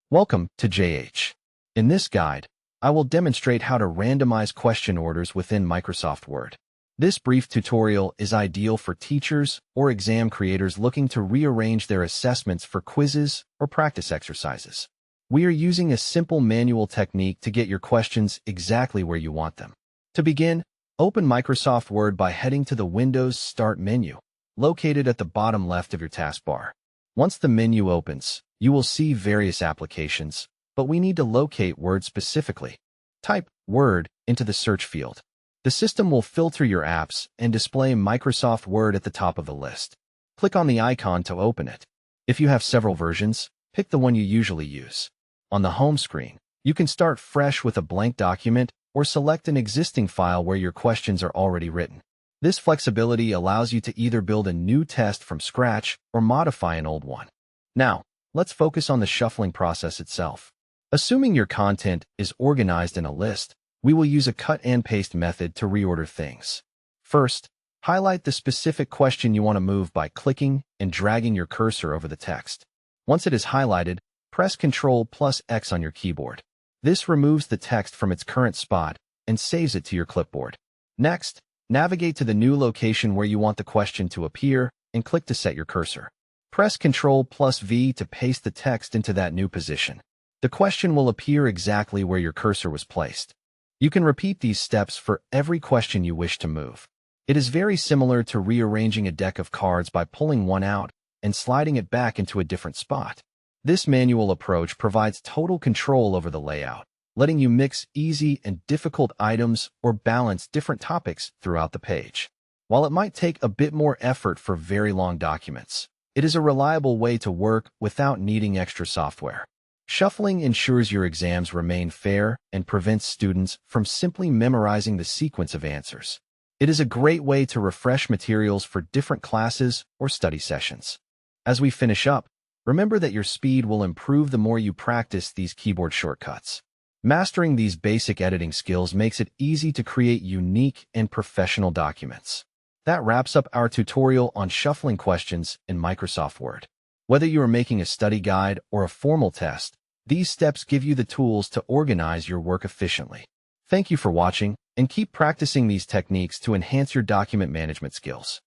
Welcome to JH. In this guide, I will demonstrate how to randomize question orders within Microsoft Word. This brief tutorial is ideal for teachers or exam creators looking to rearrange their assessments for quizzes or practice exercises. We are using a simple manual technique to get your questions exactly where you want them. To begin, open Microsoft Word by heading to the Windows Start menu, located at the bottom left of your taskbar. Once the menu opens, you will see various applications, but we need to locate Word specifically. Type Word into the search field. The system will filter your apps and display Microsoft Word at the top of the list. Click on the icon to open it. If you have several versions, pick the one you usually use. On the home screen, you can start fresh with a blank document or select an existing file where your questions are already written. This flexibility allows you to either build a new test from scratch or modify an old one. Now, let's focus on the shuffling process itself. Assuming your content is organized in a list, we will use a cut and paste method to reorder things. First, highlight the specific question you want to move by clicking and dragging your cursor over the text. Once it is highlighted, press Ctrl+X on your keyboard. This removes the text from its current spot and saves it to your clipboard. Next, navigate to the new location where you want the question to appear and click to set your cursor. Press Ctrl+V to paste the text into that new position. The question will appear exactly where your cursor was placed. You can repeat these steps for every question you wish to move. It is very similar to rearranging a deck of cards by pulling one out and sliding it back into a different spot. This manual approach provides total control over the layout, letting you mix easy and difficult items or balance different topics throughout the page. While it might take a bit more effort for very long documents, it is a reliable way to work without needing extra software. Shuffling ensures your exams remain fair and prevents students from simply memorizing the sequence of answers. It is a great way to refresh materials for different classes or study sessions. As we finish up, remember that your speed will improve the more you practice these keyboard shortcuts. Mastering these basic editing skills makes it easy to create unique and professional documents. That wraps up our tutorial on shuffling questions in Microsoft Word. Whether you are making a study guide or a formal test, these steps give you the tools to organize your work efficiently. Thank you for watching, and keep practicing these techniques to enhance your document management skills.